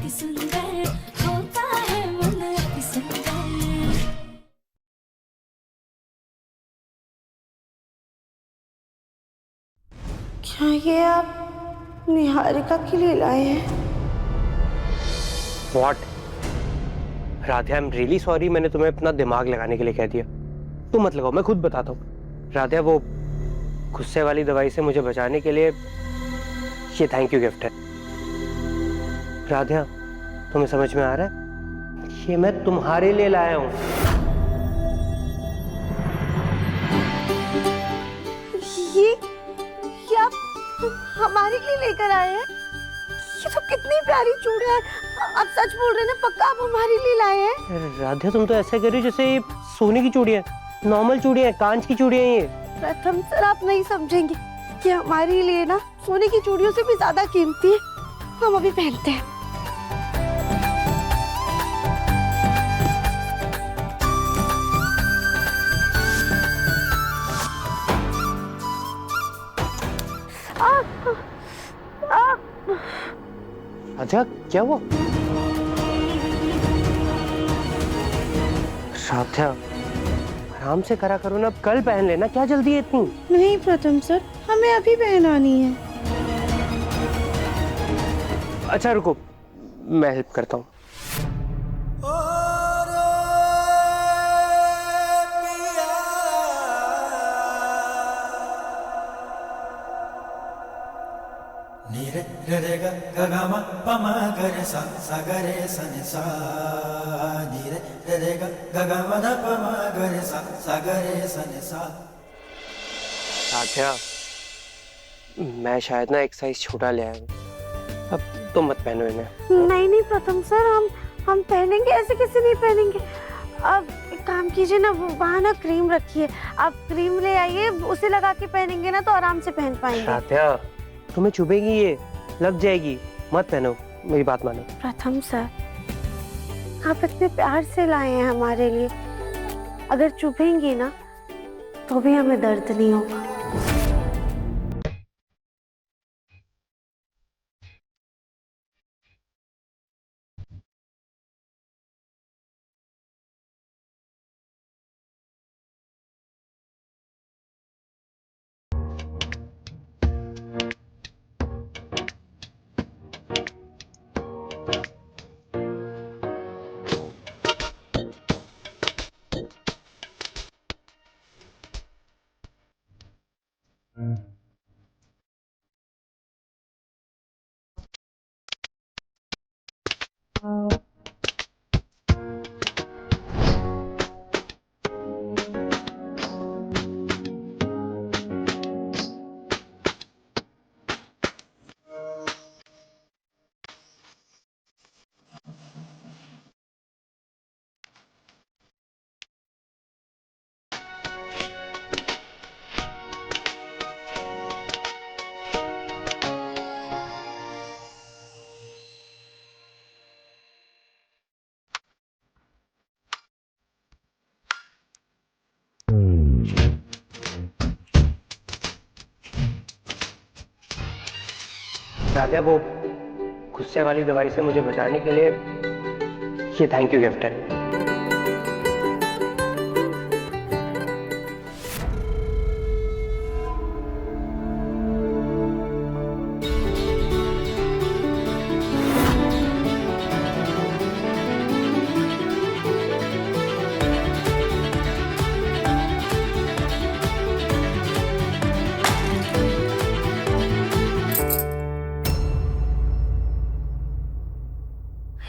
अति सुंदर होता है मन अति सुंदर। क्या ये आप निहारिका के लिए लाए हैं? What? Radhe, I am really sorry, मैंने तुम्हें अपना दिमाग लगाने के लिए कह दिया। तुम मत लगाओ, मैं खुद बताता हूँ। राधे, वो गुस्से वाली दवाई से मुझे बचाने के लिए ये थैंक यू गिफ्ट है। राधे, तुम्हें समझ में आ रहा है? ये मैं तुम्हारे लिए लाया हूँ। ये आप हमारे लिए लेकर आए हैं? ये तो कितनी प्यारी चूड़ियां हैं। आप सच बोल रहे हैं ना? पक्का आप हमारे लिए लाए हैं? राधे, तुम तो ऐसे कर रही हो जैसे ये सोने की चूड़ियां, नॉर्मल चूड़ियां, कांच की चूड़ियां ये। प्रथम सर, आप नहीं समझेंगे कि हमारे लिए ना सोने की चूड़ियों से भी ज्यादा कीमती है। हम अभी पहनते हैं। अच्छा, क्या हुआ? राधे, आराम से करा करो ना, कल पहन लेना, क्या जल्दी है इतनी? नहीं प्रथम सर, हमें अभी पहनानी है। अच्छा रुको, मैं हेल्प करता हूँ। रे ग ग ग म प म ग रे सा सा ग रे सा नि सा नि रे ग ग ग म ध प म ग रे सा सा ग रे सा नि सा। साथिया, मैं शायद ना एक साइज छोटा ले आया हूँ। अब तुम मत पहनो इन्हें। नहीं नहीं प्रथम सर, हम पहनेंगे, ऐसे कैसे नहीं पहनेंगे। अब एक काम कीजिए ना, वहाँ ना क्रीम रखी है, आप क्रीम ले आइए, उसे लगा के पहनेंगे ना तो आराम से पहन पाएंगे। साथिया, तुम्हें चुभेगी, ये लग जाएगी, मत पहनो, मेरी बात मानो। प्रथम सर, आप इतने प्यार से लाए हैं हमारे लिए, अगर चुभेंगी ना तो भी हमें दर्द नहीं होगा। राधे, वो गुस्से वाली दवाई से मुझे बचाने के लिए ये थैंक यू गिफ्ट है।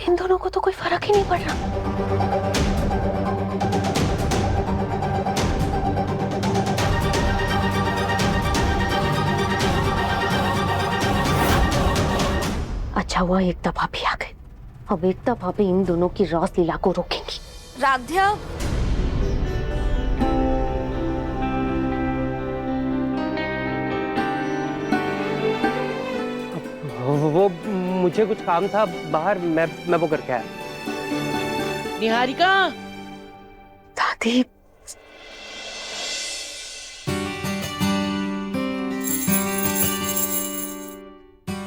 इन दोनों को तो कोई फर्क ही नहीं पड़ रहा। अच्छा हुआ एकता भाभी आ गए। अब एकता भाभी इन दोनों की रास लीला को रोकेंगी। राध्या, वो मुझे कुछ काम था बाहर, मैं वो करके आया। निहारिका, दादी,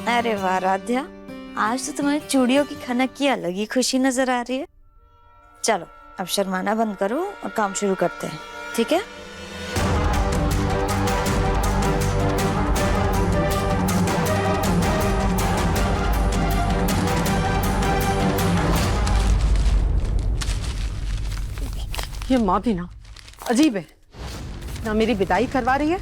अरे वाह राध्या, आज तो तुम्हारी चूड़ियों की खनक की अलग ही खुशी नजर आ रही है। चलो अब शर्माना बंद करो और काम शुरू करते हैं, ठीक है? ये माँ भी ना अजीब है, ना मेरी विदाई करवा रही है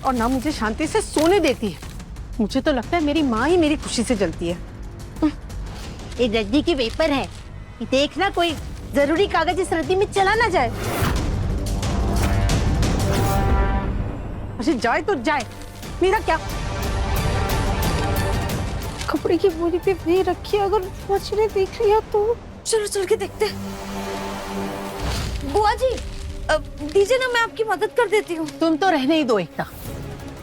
और ना मुझे शांति से सोने देती है। मुझे तो लगता है मेरी माँ ही मेरी खुशी से जलती है। ये रद्दी की पेपर है, देखना कोई जरूरी कागज इस रद्दी में चला ना जाए। अच्छा जाए तो जाए, मेरा क्या? कपड़े की बोरी पे नहीं रखी, अगर मछली देख रही है तो। चलो चल के देखते हैं। बुआ जी दीजिए ना, मैं आपकी मदद कर देती हूँ। तुम तो रहने ही दो एकता,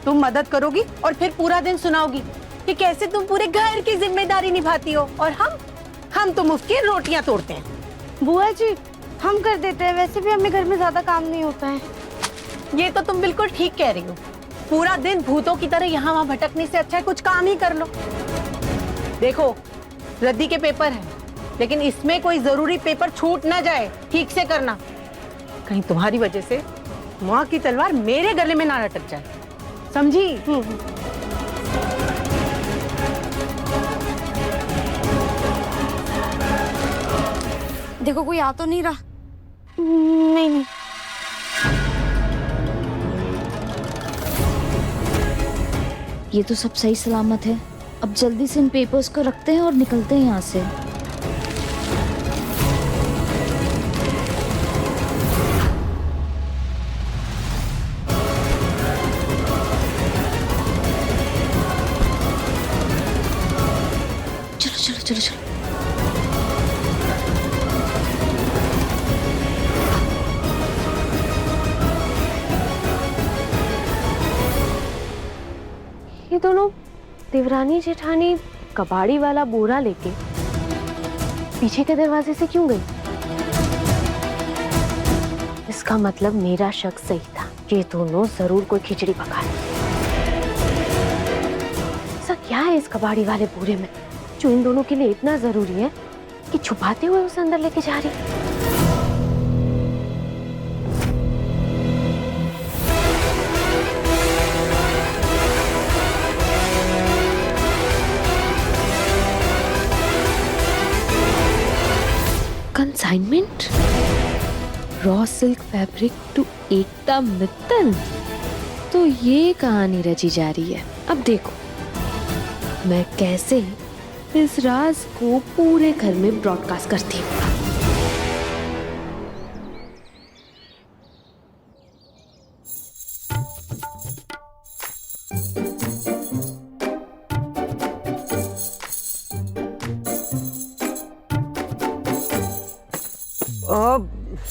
तुम मदद करोगी और फिर पूरा दिन सुनाओगी कि कैसे तुम पूरे घर की जिम्मेदारी निभाती हो और हम तो मुफ्त की रोटियां तोड़ते हैं। बुआ जी हम कर देते हैं, वैसे भी हमें घर में ज्यादा काम नहीं होता है। ये तो तुम बिल्कुल ठीक कह रही हो, पूरा दिन भूतों की तरह यहाँ वहाँ भटकने से अच्छा है कुछ काम ही कर लो। देखो रद्दी के पेपर है, लेकिन इसमें कोई जरूरी पेपर छूट ना जाए, ठीक से करना, कहीं तुम्हारी वजह से माँ की तलवार मेरे गले में ना लटक जाए, समझी? देखो कोई आ तो नहीं रहा। नहीं ये तो सब सही सलामत है। अब जल्दी से इन पेपर्स को रखते हैं और निकलते हैं यहाँ से। चलो चलो चलो चलो। ये दोनों देवरानी जेठानी कबाड़ी वाला बोरा लेके पीछे के दरवाजे से क्यों गई? इसका मतलब मेरा शक सही था, ये दोनों जरूर कोई खिचड़ी पका रहे। ऐसा क्या है इस कबाड़ी वाले बोरे में जो इन दोनों के लिए इतना जरूरी है कि छुपाते हुए उसे अंदर लेके जा रही है? Consignment raw silk fabric to Ekta Mittal, तो ये कहानी रची जा रही है। अब देखो मैं कैसे इस राज को पूरे घर में ब्रॉडकास्ट करती हूँ।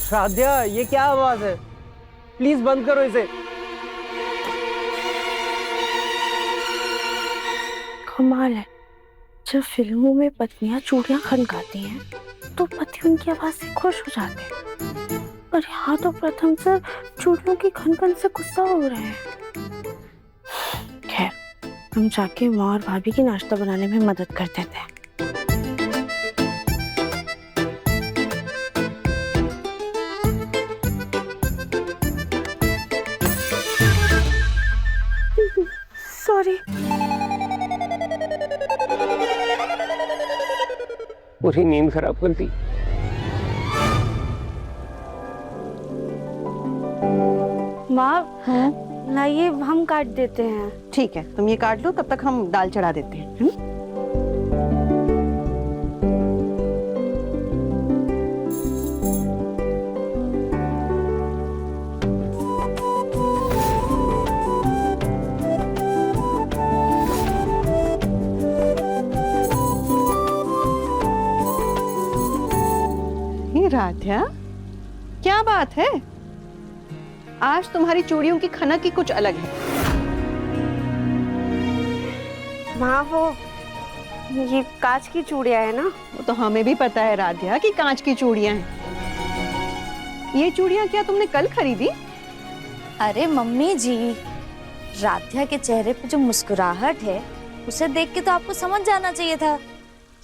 साध्या ये क्या आवाज है? प्लीज बंद करो इसे। कमाल है, जब फिल्मों में पत्नियां चूड़ियां खनकाती हैं तो पति उनकी आवाज से खुश हो जाते हैं, और यहाँ तो प्रथम सर चूड़ियों की खनखन से गुस्सा हो रहे हैं। खैर हम जाके माँ और भाभी की नाश्ता बनाने में मदद कर देते हैं। सॉरी। पूरी नींद खराब कर दी। माँ लाइए हम काट देते हैं। ठीक है तुम ये काट लो, तब तक हम दाल चढ़ा देते हैं। राध्या क्या बात है, आज तुम्हारी चूड़ियों की खनक की कुछ अलग है। माँ वो ये कांच की चूड़ियां है ना। वो तो हमें भी पता है राध्या कि कांच की चूड़ियां हैं। ये चूड़ियां क्या तुमने कल खरीदी? अरे मम्मी जी, राध्या के चेहरे पे जो मुस्कुराहट है उसे देख के तो आपको समझ जाना चाहिए था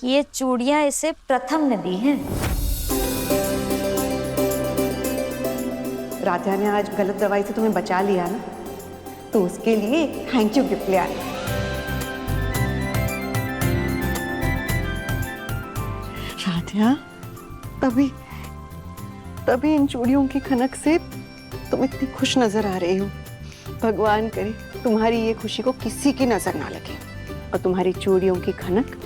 कि ये चूड़ियां इसे प्रथम ने दी हैं। राधा ने आज गलत दवाई से तुम्हें बचा लिया ना, तो उसके लिए थैंक यू गिफ्ट ले आए। राधा, तभी इन चूड़ियों की खनक से तुम इतनी खुश नजर आ रही हो। भगवान करे तुम्हारी ये खुशी को किसी की नजर ना लगे और तुम्हारी चूड़ियों की खनक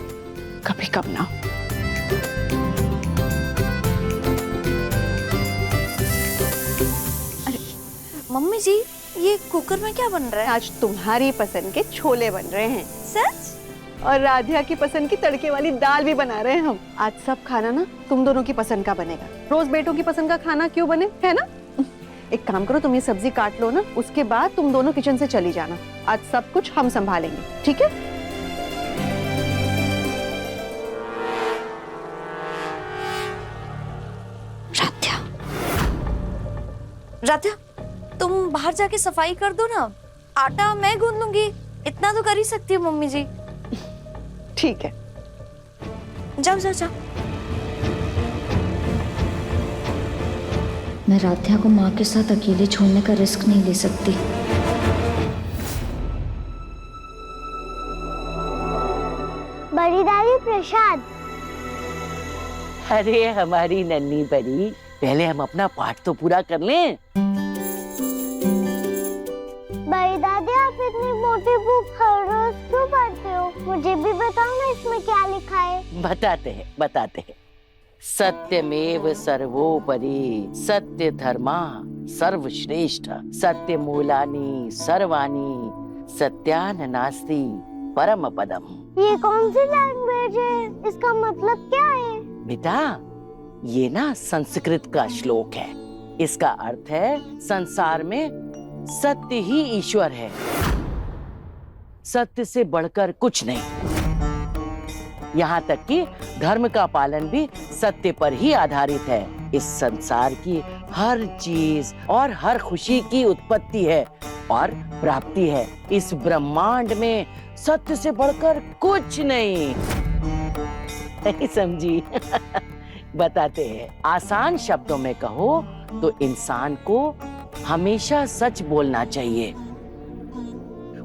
कभी कम ना हो। मम्मी जी, ये कुकर में क्या बन रहा है? आज तुम्हारी पसंद के छोले बन रहे हैं। सच? और राधिया की पसंद की तड़के वाली दाल भी बना रहे हैं हम। आज सब खाना ना तुम दोनों की पसंद का बनेगा। रोज बेटों की पसंद का खाना क्यों बने, है ना? एक काम करो, तुम ये सब्जी काट लो ना, उसके बाद तुम दोनों किचन से चली जाना। आज सब कुछ हम संभालेंगे, ठीक है? राध्या, राध्या, तुम बाहर जाके सफाई कर दो ना। आटा मैं गूंद लूंगी, इतना तो कर ही सकती है मम्मी जी। ठीक है, जाओ जाओ जाओ। मैं राध्या को माँ के साथ अकेले छोड़ने का रिस्क नहीं ले सकती। बड़ी दादी प्रसाद। अरे हमारी नन्ही परी, पहले हम अपना पाठ तो पूरा कर लें। बड़ी दादी, आप इतनी मोटी बुक हर रोज क्यों पढ़ते हो? मुझे भी बताओ ना इसमें क्या लिखा है। बताते हैं। सत्यमेव सर्वोपरि, सत्य धर्मा सर्वश्रेष्ठ, सत्य मूलानि सर्वाणि, सत्यान नास्ति परम पदम। ये कौन सी लैंग्वेज है? इसका मतलब क्या है? बेटा, ये ना संस्कृत का श्लोक है। इसका अर्थ है संसार में सत्य ही ईश्वर है, सत्य से बढ़कर कुछ नहीं। यहाँ तक कि धर्म का पालन भी सत्य पर ही आधारित है। इस संसार की हर चीज और हर खुशी की उत्पत्ति है और प्राप्ति है। इस ब्रह्मांड में सत्य से बढ़कर कुछ नहीं। नहीं समझी? बताते हैं। आसान शब्दों में कहो तो इंसान को हमेशा सच बोलना चाहिए,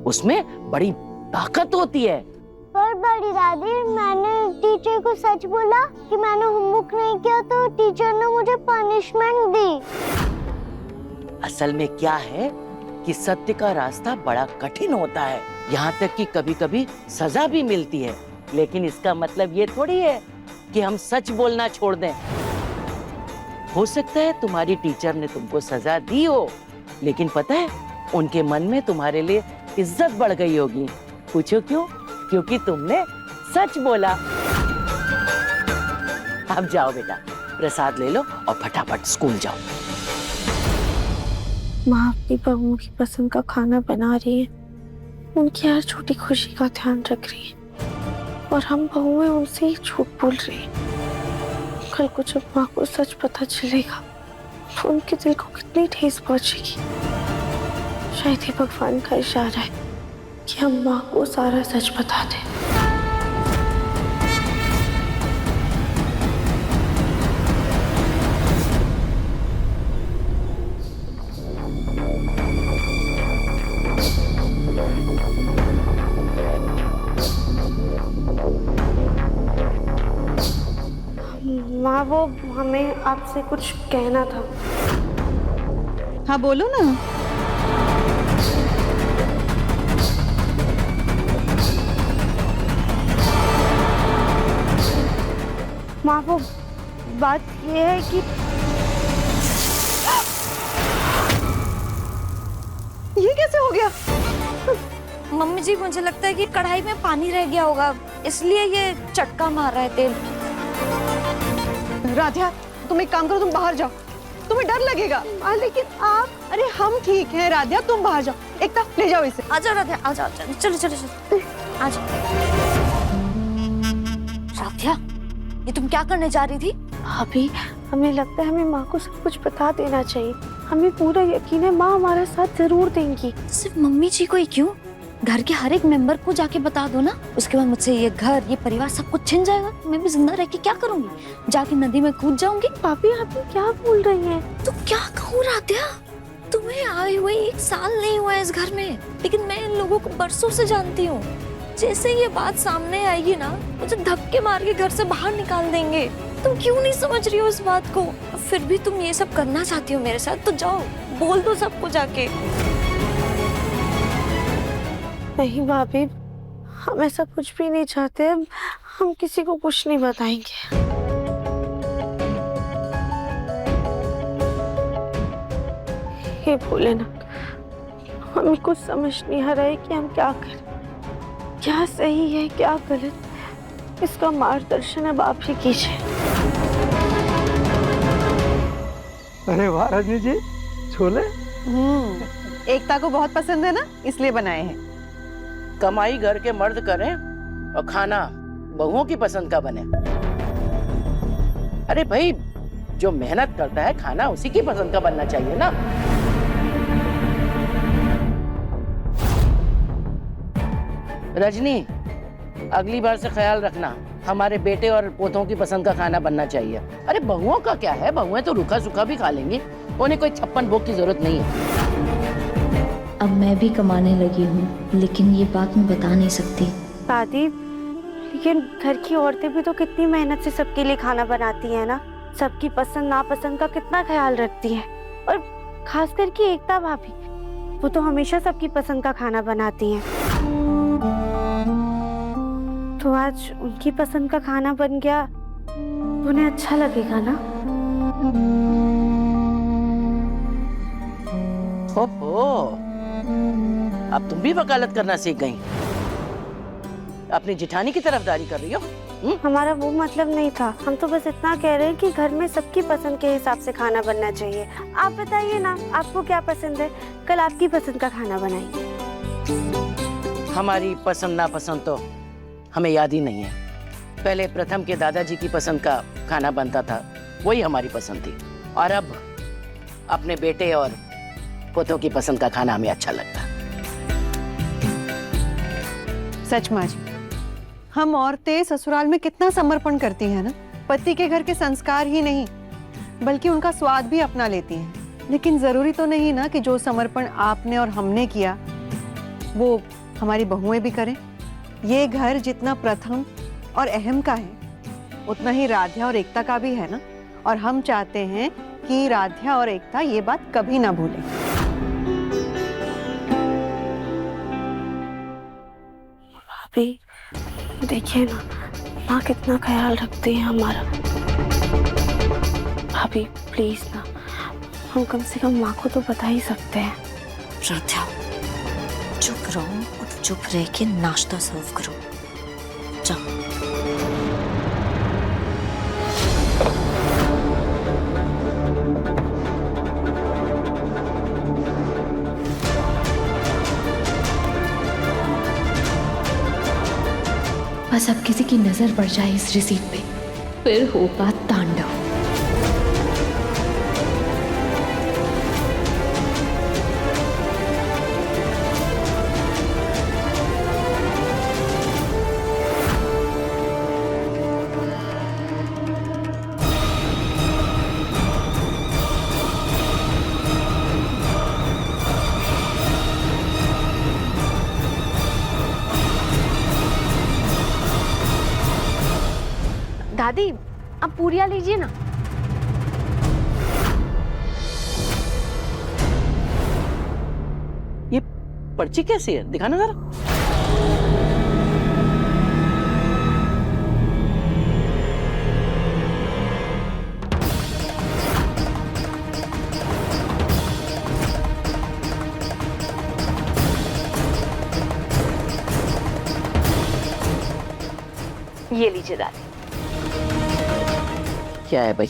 उसमें बड़ी ताकत होती है। पर बड़ी दादी, मैंने टीचर को सच बोला कि मैंने होमवर्क नहीं किया तो टीचर ने मुझे पनिशमेंट दी। असल में क्या है कि सत्य का रास्ता बड़ा कठिन होता है, यहाँ तक कि कभी-कभी सजा भी मिलती है। लेकिन इसका मतलब ये थोड़ी है कि हम सच बोलना छोड़ दें। हो सकता है तुम्हारी टीचर ने तुमको सजा दी हो, लेकिन पता है उनके मन में तुम्हारे लिए इज्जत बढ़ गई होगी। पूछो क्यों? क्योंकि तुमने सच बोला। अब जाओ बेटा, प्रसाद ले लो और फटाफट स्कूल जाओ। माँ अपनी बहू की पसंद का खाना बना रही है, उनकी हर छोटी खुशी का ध्यान रख रही है, और हम बहुएं उनसे ही झूठ बोल रही हैं। कल को जब माँ को सच पता चलेगा तो उनके दिल को कितनी ठेस पहुंचेगी। शायद ये भगवान का इशारा है कि हम माँ को सारा सच बता दें। माँ, वो हमें आपसे कुछ कहना था। हाँ बोलो ना। माँ, वो बात ये है कि ये कैसे हो गया? मम्मी जी, मुझे लगता है कि कढ़ाई में पानी रह गया होगा, इसलिए ये चटका मार रहा है तेल। राधिया, तुम एक काम करो, तुम बाहर जाओ, तुम्हें डर लगेगा। लेकिन आप, अरे हम ठीक हैं राधिया, तुम बाहर जाओ। एकता, ले जाओ इसे। आ जाओ राधिया, आ जाओ, चलो चलो चलो, आ जाओ। राधिया, ये तुम क्या करने जा रही थी? अभी हमें लगता है हमें माँ को सब कुछ बता देना चाहिए। हमें पूरा यकीन है माँ हमारा साथ जरूर देंगी। सिर्फ मम्मी जी को ही क्यों? घर के हर एक मेंबर को जाके बता दो ना। उसके बाद मुझसे ये घर, ये परिवार सब कुछ छिन जाएगा। मैं भी जिंदा रह के क्या करूंगी? जाके नदी में कूद जाऊंगी। भाभी आप ये क्या बोल रही हैं? तो क्या कहूँ राध्या, तुम्हें आए हुए 1 साल नहीं हुआ है इस घर में, लेकिन मैं इन लोगों को बरसों से जानती हूँ। जैसे ये बात सामने आएगी ना, मुझे धक्के मार के घर से बाहर निकाल देंगे। तुम क्यों नहीं समझ रही हो इस बात को? फिर भी तुम ये सब करना चाहती हो मेरे साथ, तो जाओ बोल दो सबको जाके। नहीं भाभी, हम ऐसा कुछ भी नहीं चाहते। हम किसी को कुछ नहीं बताएंगे। हे भोलेनाथ, हमें कुछ समझ नहीं आ रहा है कि हम क्या करें, क्या सही है क्या गलत। इसका मार्गदर्शन अब आप ही कीजिए। अरे वाह रजनी जी, छोले। एकता को बहुत पसंद है ना, इसलिए बनाए हैं। कमाई घर के मर्द करें और खाना बहुओं की पसंद का बने। अरे भाई, जो मेहनत करता है खाना उसी की पसंद का बनना चाहिए ना। रजनी, अगली बार से ख्याल रखना, हमारे बेटे और पोतों की पसंद का खाना बनना चाहिए। अरे बहुओं का क्या है, बहुएं तो रूखा सूखा भी खा लेंगी, उन्हें कोई 56 भोग की जरूरत नहीं है। अब मैं भी कमाने लगी हूँ, लेकिन ये बात मैं बता नहीं सकती। दादी, लेकिन घर की औरतें भी तो कितनी मेहनत से सबके लिए खाना बनाती हैं ना। सबकी पसंद नापसंद का कितना ख्याल रखती हैं। और खास करके एकता भाभी, वो तो हमेशा सबकी पसंद का खाना बनाती हैं। तो आज उनकी पसंद का खाना बन गया, उन्हें अच्छा लगेगा ना। ओहो, अब तुम भी वकालत करना सीख गई, अपनी जिठानी की तरफदारी कर रही हो। हमारा वो मतलब नहीं था, हम तो बस इतना कह रहे हैं कि घर में सबकी पसंद के हिसाब से खाना बनना चाहिए। आप बताइए ना, आपको क्या पसंद है, कल आपकी पसंद का खाना बनाएंगे। हमारी पसंद नापसंद तो हमें याद ही नहीं है। पहले प्रथम के दादाजी की पसंद का खाना बनता था, वही हमारी पसंद थी, और अब अपने बेटे और पोतों की पसंद का खाना हमें अच्छा लगता। सच माँ जी, हम औरतें ससुराल में कितना समर्पण करती हैं ना। पति के घर के संस्कार ही नहीं, बल्कि उनका स्वाद भी अपना लेती हैं। लेकिन जरूरी तो नहीं ना कि जो समर्पण आपने और हमने किया वो हमारी बहुएं भी करें। ये घर जितना प्रथम और अहम का है, उतना ही राध्या और एकता का भी है ना। और हम चाहते हैं कि राध्या और एकता ये बात कभी ना भूलें। भाभी देखिए ना, माँ कितना ख्याल रखती है हमारा। भाभी प्लीज ना, हम कम से कम माँ को तो बता ही सकते हैं। राध्या, चुप रहो और चुप रह के नाश्ता सर्व करो। जाओ। बस अब किसी की नजर पड़ जाए इस रिसीट पे, फिर होगा तांडव। दादी, आप पूरियां लीजिए ना। ये पर्ची कैसी है, दिखाना जरा। ये लीजिए दादी। क्या है भाई?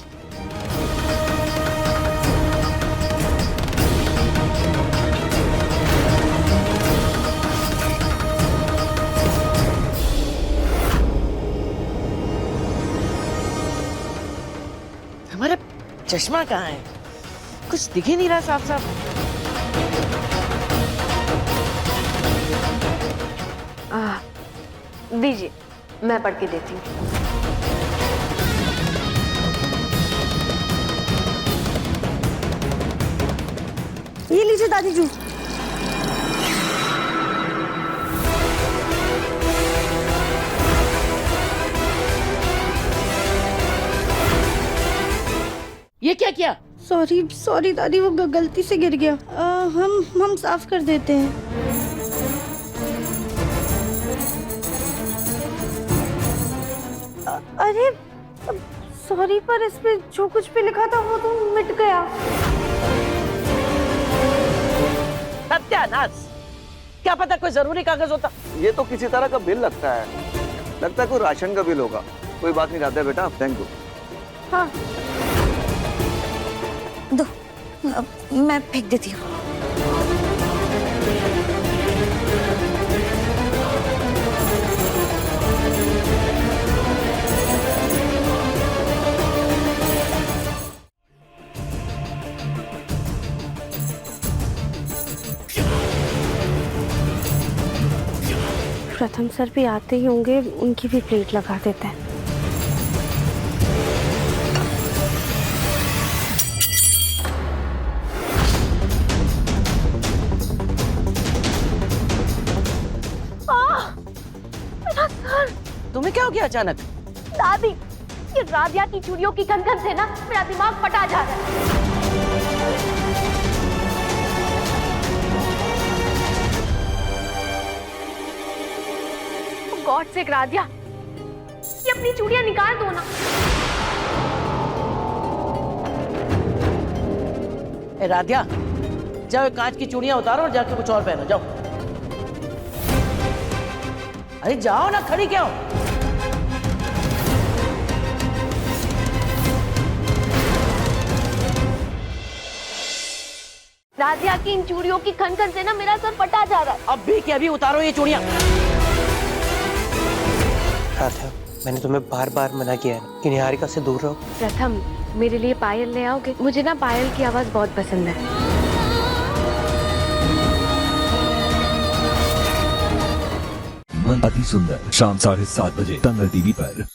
हमारा चश्मा कहाँ है? कुछ दिख ही नहीं रहा साफ साफ। दीजिए, मैं पढ़ के देती हूँ। ये लीजिए दादी जूस। ये क्या किया? सॉरी सॉरी दादी, वो गलती से गिर गया। हम साफ कर देते हैं। अरे सॉरी, पर इस पे जो कुछ भी लिखा था वो तो मिट गया। सत्यानाश! क्या पता कोई जरूरी कागज होता। ये तो किसी तरह का बिल लगता है, लगता है कोई राशन का बिल होगा। कोई बात नहीं राधे बेटा, थैंक यू। हाँ दो, मैं फेंक देती हूँ। प्रथम सर भी आते ही होंगे, उनकी भी प्लेट लगा देते हैं। तुम्हें क्या हो गया अचानक? दादी, ये राधिया की चूड़ियों की खनखन से ना मेरा दिमाग फटा जा रहा है। गॉड से राधिया, ये अपनी चूड़ियां निकाल दो ना। ए राधिया, जाओ ये कांच की चूड़ियां उतारो और जाके कुछ और पहनो, जाओ। अरे जाओ ना, खड़ी क्या हो? राधिया की इन चूड़ियों की खनखन से ना मेरा सर फटा जा रहा है। अब भी क्या, अभी उतारो ये चूड़ियां। राधा, मैंने तुम्हें बार बार मना किया है कि निहारिका से दूर रहो। प्रथम, मेरे लिए पायल ले आओगे? मुझे ना पायल की आवाज बहुत पसंद है। अति सुंदर शाम 7:30 बजे तंगल टीवी पर।